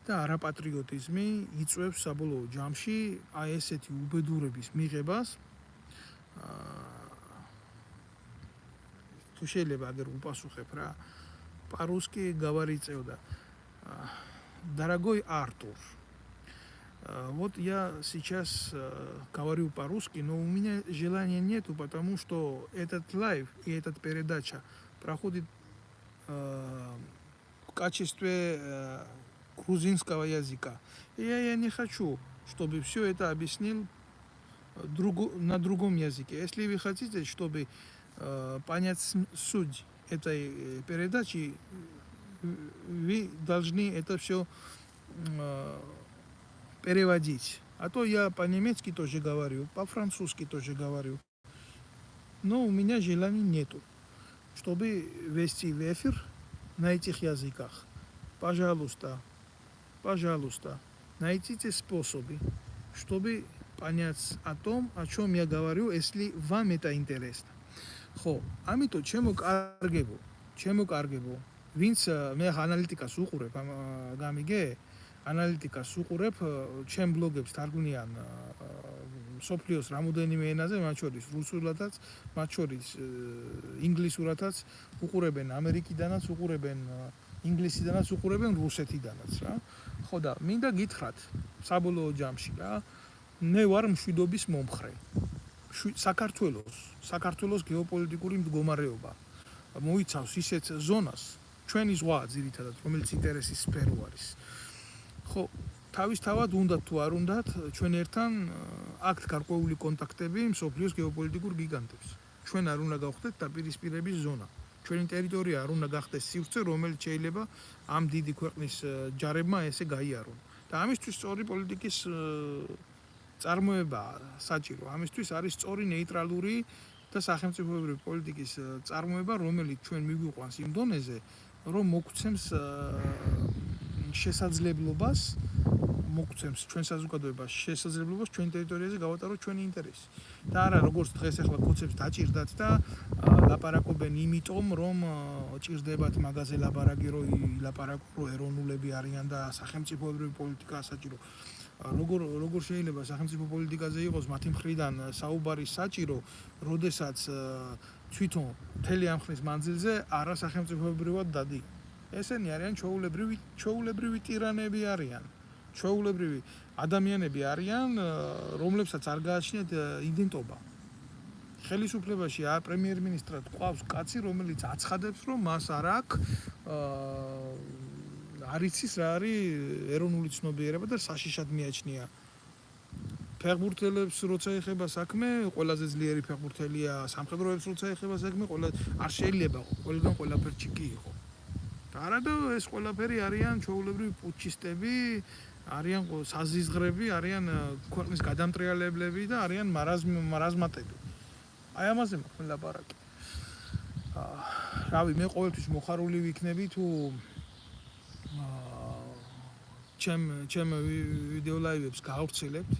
Speaker 1: და არაპატრიოტიზმი იწვევს საბოლოო ჯამში აი ესეთი უბედურების მიღებას. თუ შეიძლება აგერ უპასუხებ რა. По-русски говорится, дорогой Артур, вот я сейчас говорю по-русски, но у меня желания нету, потому что этот лайв и эта передача проходит в качестве грузинского языка. И я не хочу, чтобы все это объяснил на другом языке. Если вы хотите, чтобы понять суть этой передачи, вы должны это все переводить. А то я по-немецки тоже говорю, по-французски тоже говорю. Но у меня желания нету, чтобы вести в эфир на этих языках. Пожалуйста, найдите способы, чтобы понять о том, о чем я говорю, если вам это интересно. ხო, ამიტომ ჩემო კარგებო, ვინც მე ანალიტიკას უყურებ, გამიგე? ანალიტიკას უყურებ, ჩემ ბლოგებს თარგმნიან სოფლიოს რამოდენიმე ენაზე, მათ შორის რუსულადაც, მათ შორის ინგლისურადაც, უყურებენ ამერიკიდანაც, უყურებენ ინგლისიდანაც, უყურებენ რუსეთიდანაც რა. ხო და მინდა გითხრათ, საბოლოო ჯამში რა, მე ვარ მშვიდობის მომხრე. საქართველოს გეოპოლიტიკური მდგომარეობა მოიცავს ისეთ ზონას, ჩვენი ზღვა ძირითადად, რომელიც ინტერესის სფერო არის. ხო, თავისთავად უნდათ თუ არ უნდათ, ჩვენ ერთთან აქვთ გარკვეული კონტაქტები მსოფლიოს გეოპოლიტიკურ გიგანტებს. ჩვენ არ უნდა გავხდეთ დაპირისპირების ზონა. ჩვენი ტერიტორია არ უნდა გახდეს სივრცე, რომელიც შეიძლება ამ დიდი ქვეყნის ჯარებმა ესე გაიარონ. და ამისთვის სწორი პოლიტიკის წარმოება საჭირო. ამისთვის არის სწორი ნეიტრალური და სახელმწიფოებრივი პოლიტიკის წარმოება, რომელიც ჩვენ მიგვიყვანს იმ დონეზე, რომ მოგცემს შესაძლებლობას, ჩვენ საზოგადოებას შესაძლებლობას ჩვენ ტერიტორიაზე გავატაროთ ჩვენი ინტერესი. და არა როგორც დღეს ახლა კოცებს დაჭირდათ და ლაპარაკობენ იმიტომ, რომ ჭირდებათ მაგაზე ლაპარაკი, რომ ილაპარაკო ეროვნულები არიან და სახელმწიფოებრივი პოლიტიკა საჭირო. როგორ შეიძლება სახელმწიფო პოლიტიკაზე იყოს მათი მხრიდან საუბარი საჭირო, როდესაც თვითონ მთელი ამ ხნის მანძილზე არა სახელმწიფოებრივად დადიან. ესენი არიან ჩვეულებრივი ტირანები არიან. ჩვეულებრივი ადამიანები არიან, რომლებსაც არ გააჩნიათ იდენტობა. ხელისუფლებაში პრემიერ-მინისტრად ყავს კაცი, რომელიც აცხადებს, რომ მას არ აქვს არ იცის რა არის ეროვნული ცნობიერება და საშიშად მიაჩნია. ფეხბურთელებს როცა ეხება საქმე, ყველაზე ძლიერი ფეხბურთელია, სამხედროებს როცა ეხება საქმე, არ შეიძლება ყველგან ყველაფერში კი იყო. არა და ეს ყველაფერი არიან ჩვეულებრივი პუტჩისტები, არიან საზიზღრები, არიან ქვეყნის გადამტრიალებლები და არიან მარაზმატები. აი ამაზე მაქვს ლაპარაკი. რავი, მე ყოველთვის მოხარული ვიქნები თუ ჩემ ვიდეო ლაივებს გაავრცელებთ,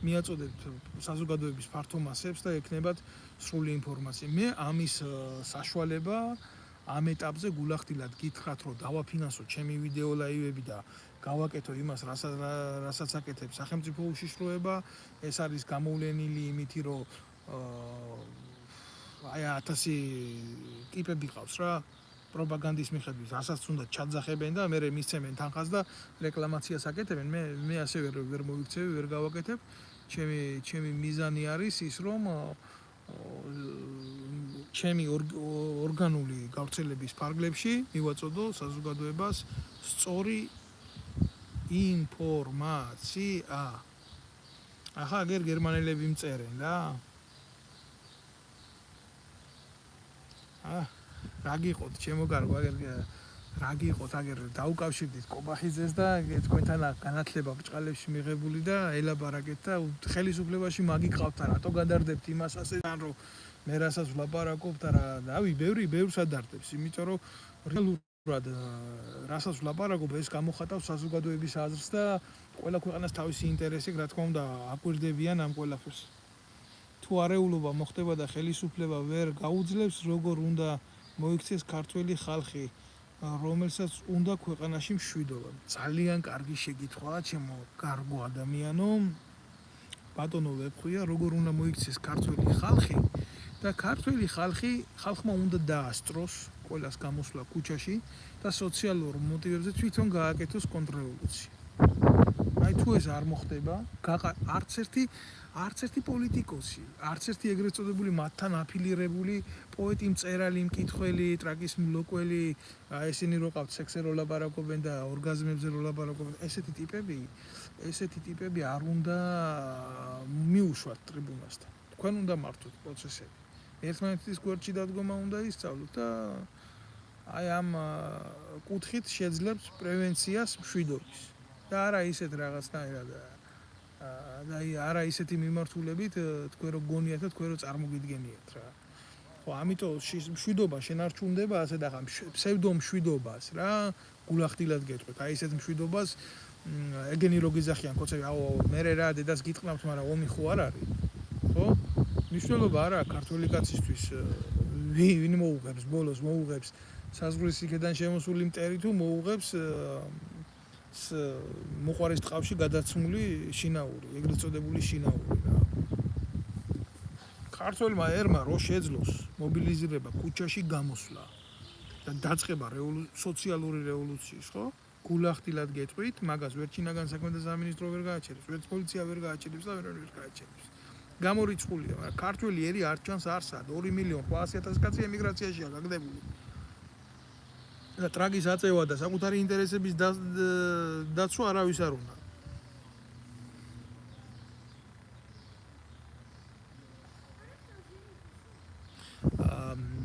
Speaker 1: მიაწოდებთ საზოგადოების ფართო მასებს და ექნებათ სრული ინფორმაცია. მე ამის საშუალება ამ ეტაპზე გულახდილად გითხრათ, რომ დავაფინანსო ჩემი ვიდეო ლაივები და გავაკეთო იმას, რასაც აკეთებს სახელმწიფო უშიშროება. ეს არის გამოვლენილი იმითი, რომ აი 1000 ტიპები ყავს რა. პროპაგანდის მიხედვით, რასაც უნდა ჩაძახებენ და მე მისცემენ თანხას და რეკლამაციას აკეთებენ. მე ასე ვერ მოვიქცევი, ვერ გავაკეთებ. ჩემი მიზანი არის ის, რომ ჩემი ორგანული გავრცელების ფარგლებში მივაწოდო საზოგადოებას სწორი ინფორმაცია. ახლა აგერ გერმანელები მწერენ რა. რა გიყოთ, ჩემო კარგო, რა გიყოთ, აგერ დაუკავშირდით კობახიძეს და თქვენთან განათლება ბჭყალებში მიღებული და ელაპარაკეთ და ხელისუფლებაში მაგი ყავთ, რატო გადარდებთ იმას ასე, რომ მე რასაც ვლაპარაკობ და რავი, ბევრს ადარდებს, იმიტომ რომ რეალურად რასაც ვლაპარაკობ, ეს გამოხატავს საზოგადოების აზრს და ყველა ქვეყანას თავისი ინტერესი, რა თქმა უნდა, აკვირდებიან ამ ყველაფერს. თუ არეულობა მოხდება და ხელისუფლება ვერ გაუძლებს, როგორ უნდა მოიქცეს ქართველი ხალხი რომელსაც უნდა ქვეყანაში მშვიდობა. ძალიან კარგი შეკითხვაა, ჩემო კარგო ადამიანო. ბატონო ვეფხვია, როგორ უნდა მოიქცეს ქართველი ხალხი და ქართველი ხალხმა უნდა დაასწროს ყველას გამოსვლა ქუჩაში და სოციალურ მოტივებზე თვითონ გააკეთოს კონტრრევოლუცია. აი თუ ეს არ მოხდება, არც ერთი პოლიტიკოსი, არც ერთი ეგრეთ წოდებული მათთან აფილირებული პოეტი, მწერალი, მკითხველი, ტრაკის მლოკველი, ესენი რო ყავთ სექსზე რო ლაპარაკობენ და ორგაზმებზე რო ლაპარაკობენ, ესეთი ტიპები არ უნდა მიუშვათ ტრიბუნასთან. თქვენ უნდა მართოთ პროცესები. ერთმანეთის გვერდში დადგომა უნდა ისწავლოთ და აი ამ კუთხით შეძლებს პრევენციას მშვიდობის. და არა ისეთ რაღაცნაირად და არა ისეთი მიმართულებით თქვენ რო გონიათ და თქვენ რო წარმოგიდგენიათ რა. ხო, ამიტომ მშვიდობა შენ არ ჩუნდება ასე და ხა ფსევდო მშვიდობას რა გულახდილად გეტყვით. აი ესეთ მშვიდობას ეგენი რო გიძახიან კოცები, აუ მე რა დედას გიტყნავთ, მაგრამ ომი ხო არ არის. ხო? მნიშვნელობა არა ქართული კაცისთვის ვინ მოუღებს ბოლოს მოუღებს საზღვრის იქედან შემოსული მტერი თუ მოუღებს მოყვარის ტყავში გადაცმული შინაური, ეგრეთ წოდებული შინაური რა. ქართველმა ერმა რო შეძლოს მობილიზირება ქუჩაში გამოსვლა და დაწყება სოციალური რევოლუციის, ხო? გულახდილად გეტყვით, მაგას ვერ ჩინაგან საქმეთა სამინისტრო ვერ გააჩერებს, ვერ პოლიცია ვერ გააჩერებს და ვერ გააჩერებს. გამორიცხულია, მაგრამ ქართველი ერი არ ჩანს არსად, 2.800.000 კაცი ემიგრაციაშია გაგდებული. და ტრაგის აწევა და საკუთარი ინტერესების დაცვა არავის არ უნდა.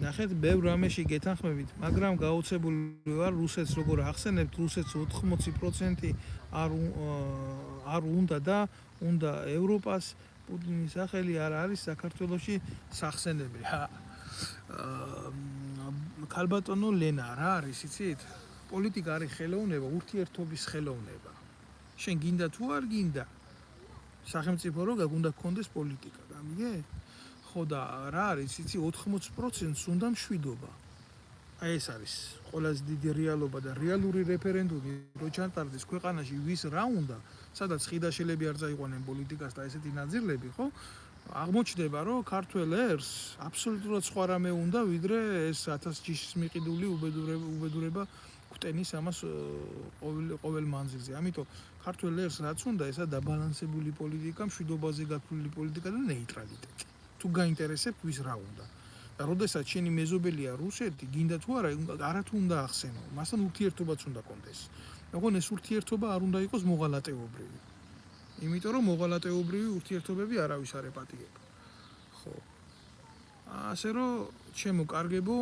Speaker 1: ნახეთ, ბევრ რამეში გეთანხმებით, მაგრამ გაოცებული ვარ რუსეთს როგორ ახსენებთ, რუსეთს 80% არ უნდა და უნდა ევროპას პუტინის სახელი არ არის საქართველოში სახსენები. ქალბატონო ლენა რა არის იცით? პოლიტიკა არის ხელოვნება, ურთიერთობის ხელოვნება. შენ გინდა თუ არ გინდა? სახელმწიფო რო გაგუნდა გქონდეს პოლიტიკა, გამიგე? ხო და რა არის იცი 80%-ს უნდა მშვიდობა. აი ეს არის ყველაზე დიდი რეალობა და რეალური რეფერენდუმი რო ჩატარდეს ქვეყანაში ვის რა უნდა, სადაც ხიდაშელები არ წაიყვანენ პოლიტიკას და ესეთი ნაძილები, ხო? აღმოჩნდება, რომ ქართველ ერს აბსოლუტურად სხვა რამე უნდა, ვიდრე ეს 1000 ჯიშის მიყიდული უბედურება გვტენის ამას ყოველ მანძილზე. ამიტომ ქართველ ერს რაც უნდა, ესა დაბალანსებული პოლიტიკა, მშვიდობაზე გათვლილი პოლიტიკა და ნეიტრალიტეტი. თუ გაინტერესებს ვის რა უნდა. და როდესაც შენი მეზობელია რუსეთი, გინდა თუ არა, არათუ უნდა ახსენო, მასთან ურთიერთობაც უნდა კონდეს. მაგრამ ეს ურთიერთობა არ უნდა იყოს მოღალატეობრივი. იმიტომ რომ მოღალატეობრივი ურთიერთობები არავის არ ეპატიება. ხო. ასე რომ ჩემო კარგებო,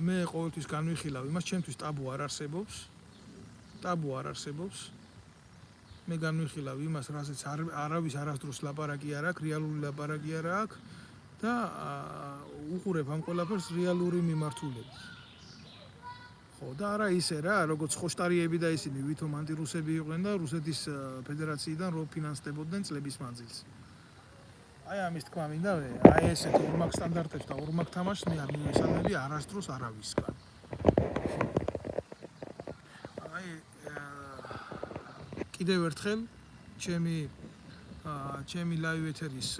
Speaker 1: მე ყოველთვის განვიხილავ იმას, ჩემთვის ტაბუ არ არსებობს. მე განვიხილავ იმას, რასაც არავის არასდროს ლაპარაკი არ აქვს, რეალური ლაპარაკი არ აქვს და უყურებ ამ ყველაფერს რეალური მიმართულებით. ხო და არა ისე რა, როგორც ხოშტარიები და ისინი ვითომ ანტირუსები იყვნენ და რუსეთის ფედერაციიდან რო ფინანსდებოდნენ წლების მანძილზე. აი ამის თქმა მინდა, აი ესეთ ორმაგ სტანდარტებს და ორმაგ თამაშს მე არ მივესალმები არასდროს არავისგან. აი კიდევ ერთხელ ჩემი live ეთერის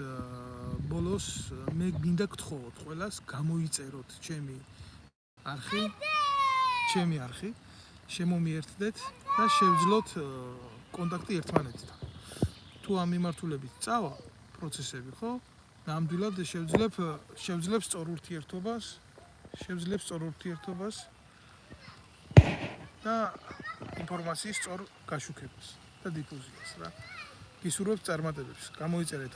Speaker 1: ბოლოს მე მინდა გთხოვოთ ყველას გამოიწეროთ ჩემი არხი, შემომიერთდეთ და შევძლოთ კონტაქტი ერთმანეთთან. თუ ამ მიმართულებით წავა პროცესები, ხო? ნამდვილად შევძლებს სწორ ურთიერთობას და ინფორმაციის სწორ გაშუქებას და დიფუზიას რა. გისურვებთ წარმატებებს. გამოიწერეთ